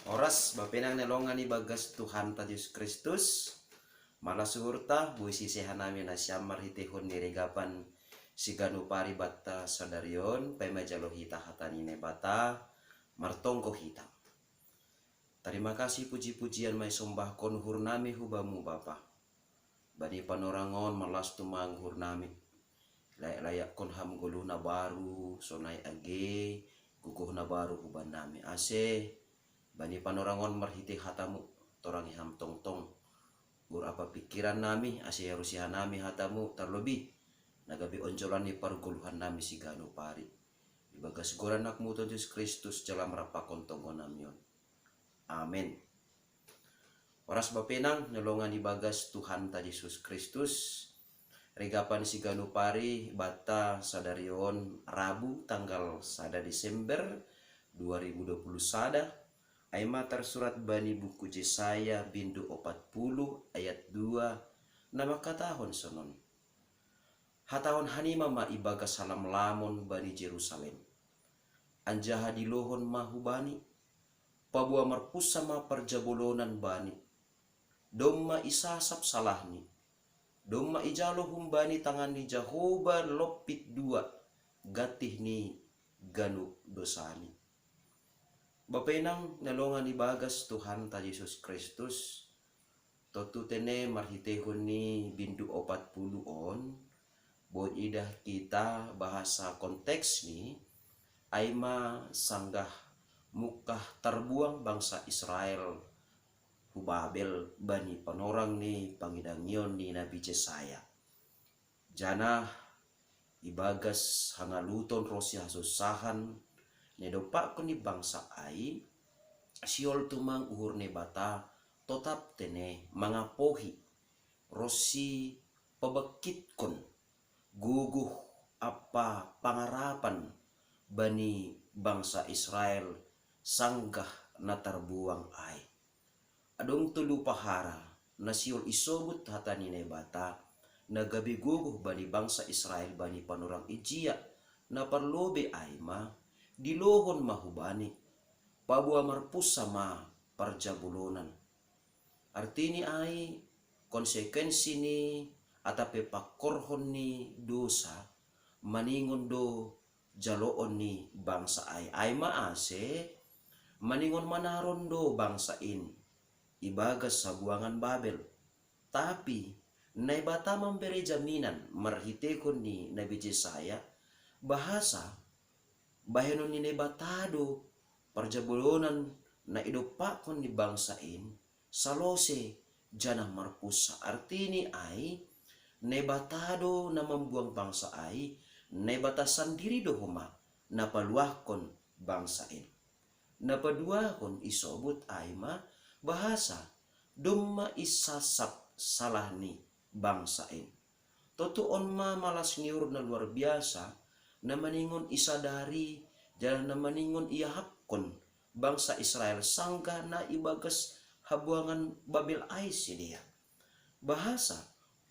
Oras bapenang nelongan ni bagas Tuhan ta Yesus Kristus. Malasuhurta buisi sehan namin na siyam marhitihon ni regapan si ganupari bata sadarion pemajalo hita hatani ne bata martongko hita. Terima kasih puji-pujian may sombah kon hurnami hubamu Bapa. Bani panorangon malas tumang hurnami. Layak kon ham gulu na baru sonai age kukuh na baru huban nami ase. Bani panorangon marhiti hatamu torang ham tong-tong. Gur apa pikiran nami ase harusihan nami hatamu terlebih nagabi onjolan ni parguluhan nami si ganu pari. Ibagas goran nakmu Yesus Kristus jalam rapakon tonggon namion. Amin. Oras bapenang nolongan ibagas Tuhan ta Yesus Kristus. Regapan si ganu pari bata sadarion Rabu tanggal 1 Desember 2020 sada. Aima tersurat bani buku Yesaya bindu 40 ayat 2 nama katahon sonon. Hatahon hanima ma ibaga salam lamon bani Jerusalem. Anjaha dilohon mahubani. Pabua marpusa ma perjabolonan bani. Domma isasap salahni. Domma ijalo humbani tangan ni Jehovah lopit dua. Gatih ni ganu dosani. Bapenang nalongan ibagas Tuhan ta Yesus Kristus. Totu tene marhitehon ni bindu 40 on. Bod idah kita bahasa konteks ni. Aima sanggah mukah terbuang bangsa Israel. Hubabel bani panorang ni pangidangion ni Nabi Yesaya. Jana ibagas hangaluton rosia susahan. Nedopak ko ni bangsa ai siol tumang uhur ne bata totap tene mangapohi rosi pabakit kon guguh apa pangarapan bani bangsa Israel sanggah na terbuang ai. Adong tulu pahara na siol isobut hatani ne bata nagabi guguh bani bangsa Israel bani panurang ijia na parlobe ai ma dilohon mahubani, pabua marpus sama parjabulunan. Artini ai konsekuensi ni atape pakorhon ni dosa maningon do jaloon ni bangsa ai. Ai maase maningon manaron do bangsa in ibagas sa buangan Babel. Tapi naibata memberi jaminan marhitekon ni Nabi Yesaya bahasa bahenon ni nebatado parjabolonan na idopakon ni bangsain salose janah marpusa. Artini ay nebatado na membuang bangsa ay nebatasan diri dohuma napaluahkon bangsain. Napaduahon isobut ay ma bahasa dumma isasap salah ni bangsain. Totoon ma malas ngiur na luar biasa na maningon isadari jalan na maningon iyahapkon bangsa Israel sangga na ibagas habuangan Babel ay sidia. Bahasa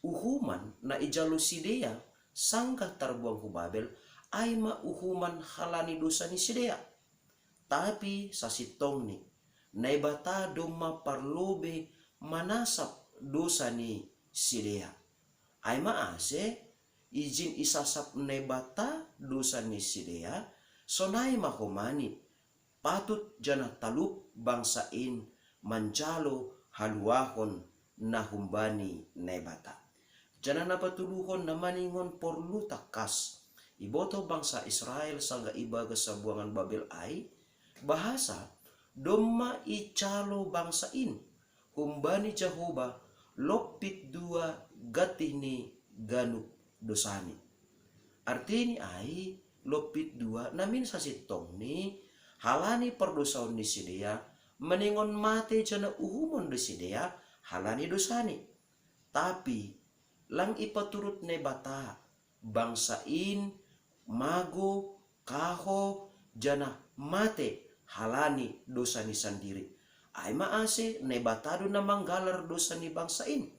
uhuman na ijalo sidia sangga terbuang hu Babel ay mauhuman halani dosa ni sidia. Tapi sa sitong ni naibata doma parlobe manasap dosa ni sidia. Ay maase izin isasap nebata dosa ni sidea sonai mahomani patut jana talup bangsain manjalo haluahon na humbani nebata. Jana napatuluhon na maningon porlu takas iboto bangsa Israel sangga ibaga sa buangan Babel ay bahasa domma icalo bangsain humbani Jehovah lopit dua gatih ni ganu dosani. Artini ay lopit dua namin sa sitong ni halani perdosaon ni sidea meningon mate jana uhumon do sidea halani dosani. Tapi lang ipaturut ne bata bangsain mago kaho jana mate halani dosani sendiri. Ay maase ne batado na manggalar dosa ni bangsain.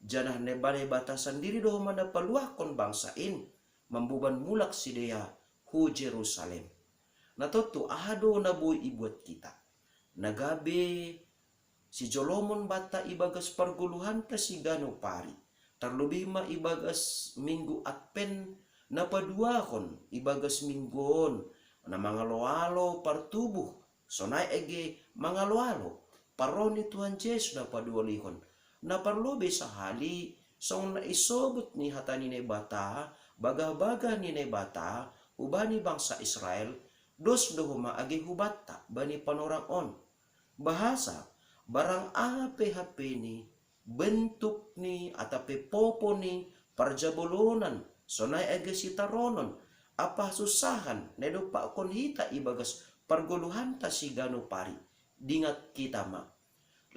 Janah nebane batasan diri doh mana paluahkon bangsain mambuban mulak sidea hu Jerusalem. Na totu ahado na boy ibuat kita. nagabe si Jolomon bata ibagas perguluhan ta si Ganupari. Terlebih ma ibagas minggu Advent na paduahon ibagas mingguon na mga loalo partubuh sonay ege mga loalo paroni Tuhan Yesus na padualihon na parlobe sa hali song na isobot ni hatani ni bata baga-baga ni bata ubani bangsa Israel dos dohuma age hubata bani panorang on bahasa barang ape hape ni bentuk ni atape popo ni parjabolonan sonay age sitaronon apa susahan nedo pa kon hita ibagas parguluhan ta si Ganupari dingat kita ma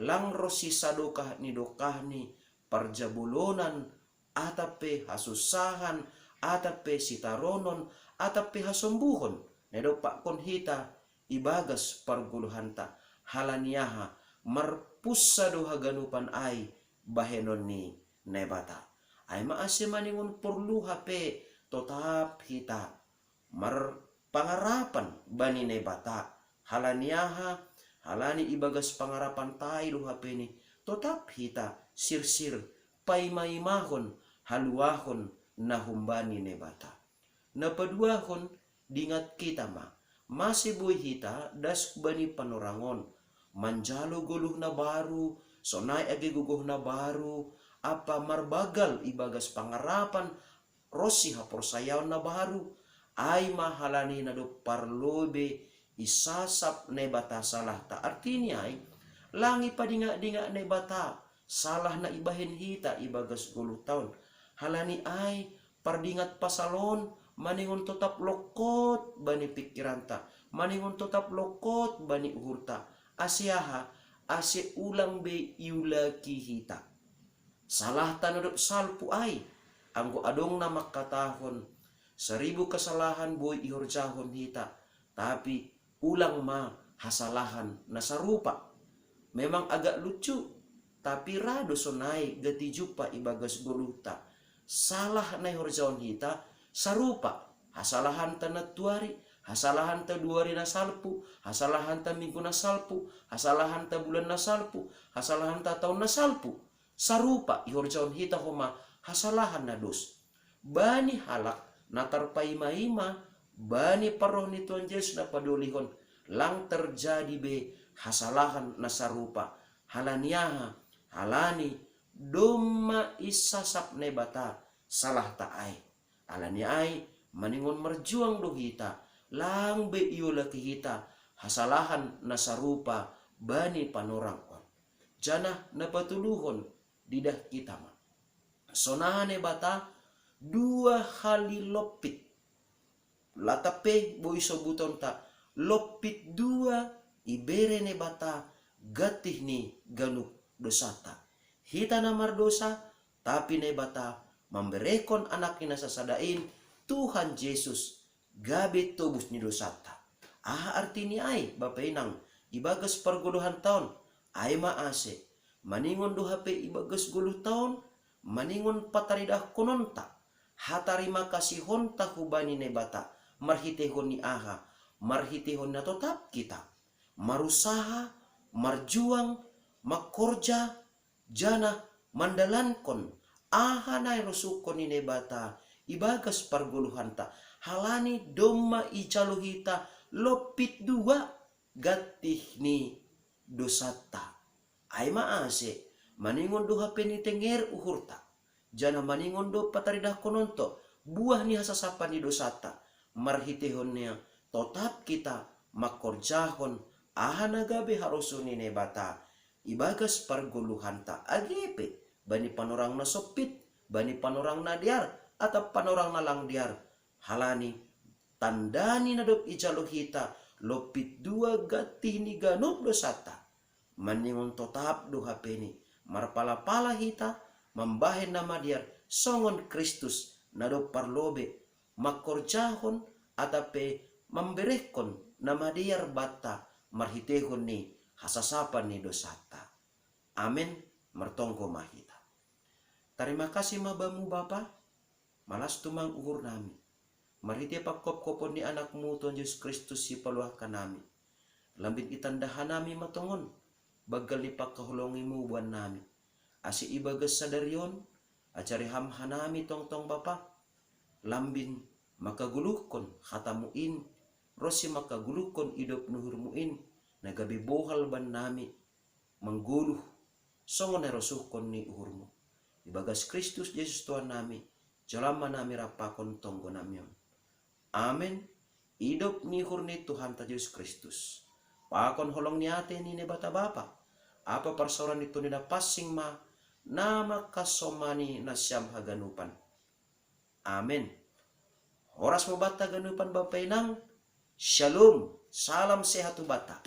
lang rosi sadokah ni dokah ni parjabolonan atape hasusahan atape sitaronon atape hasombuhon nedo pa kon hita ibagas parguluhan ta halaniaha marpusa doha ganupan ay bahenon ni nebata ay maase maningon perlu hape totap hita pangarapan bani nebata halaniaha halani ibagas pangarapan tayo hape ni totap hita sirsir paimaimahon haluahon na humbani nebata napaduahon dingat kita ma masiboy hita das bani panorangon manjalo guluh na baru sonay age guguh na baru apa marbagal ibagas pangarapan rosi haporsayaw na baru ay mahalani na do parlobe isasap ne bata salah ta artinya ay langi padinga-dinga ne bata salah na ibahin hita ibagas 10 taon halani ay pardingat pasalon maningon tetap lokot bani pikiranta maningon tetap lokot bani uhurta asyaha ase ulang be iulaki hita salah tanodok salpu ay anggo adong na makatahon 1000 kesalahan boy ihorjahon hita tapi ulang ma hasalahan na sarupa memang agak lucu tapi rado sonai gati jupa ibagas goluta salah na ihorjahon hita sarupa hasalahan tanat tuari hasalahan ta 2 na salpu, hasalahan ta minggu na salpu, hasalahan ta bulan na salpu, hasalahan ta taon na salpu. Sarupa ihorjaon hita homa hasalahan na dos. Bani halak na tarpaima-ima, bani paroh ni Tuhan Yesus na padulihon, lang terjadi be hasalahan na sarupa. Halaniaha, halani, doma isasap ne bata, salah taay. Alani ay, maningon merjuang do hita, lang be iyola hita hasalahan na sarupa bani panorang on janah na patuluhon didah kita ma sonahan e bata 2 hali lopit latape boy sobuton ta lopit 2 ibere ne bata gatih ni ganuk dosata hita na mardosa tapi ne bata memberekon anak ina sasadain Tuhan Yesus gabe tobus ni dosata. Artinya ay bapainang ibagas parguluhan taon ay maase maningon duhape ibagas 10 taon maningon pataridah kononta hatarima kasihon ta hubani ne bata marhitehon ni aha marhitehon na tetap kita marusaha marjuang makorja jana mandalankon aha na rusukon ni ne bata ibagas parguluhan ta halani doma icaluhita lopit 2 gatih ni dosata ay maase maningon do hape ni tenger uhurta jana maningon do pataridah kononto buah ni hasasapan ni dosata marhitehon niya totap kita makorjahon ahana gabe harusuni ne bata ibagas parguluhan ta agepe bani panorang na sopit bani panorang na diar atau panorang na lang diar halani tandani na dop ijaluhita lopit 2 gatih ni ganop dosata maningon totap do hapeni marpala-pala hita membahen nama diar songon Kristus na dop parlobe makorjahon atape memberekon nama diar bata marhitehon ni hasasapan ni dosata amin mertongko mahita terima kasih mabamu Bapa malas tumang uhur nami marite pakop kopon ni anakmu Tuhan Yesus Kristus si paluahkan nami lambin itandahan nami matongon, bagal ni pakahulongimu buan nami. Asi ibagas sadarion, acari hamhanami tong bapa, lambin makagulukon hatamuin, rosi makagulukon idop nuhurmuin, nagabi bohal ban nami, mangguluh, songon nerosukon ni uhurmu. Ibagas Kristus Yesus Tuhan nami, jalama nami rapakon tonggo namion. Amen. Idop ni hurni Tuhan ta Yesus Kristus. Pakon holong niate ni nebata bapa. Apa persoalan itu nina passing ma, nama kasomani nasyam haganupan. Amen. Horas mo bata ganupan bapa inang. Shalom. Salam sehat bata.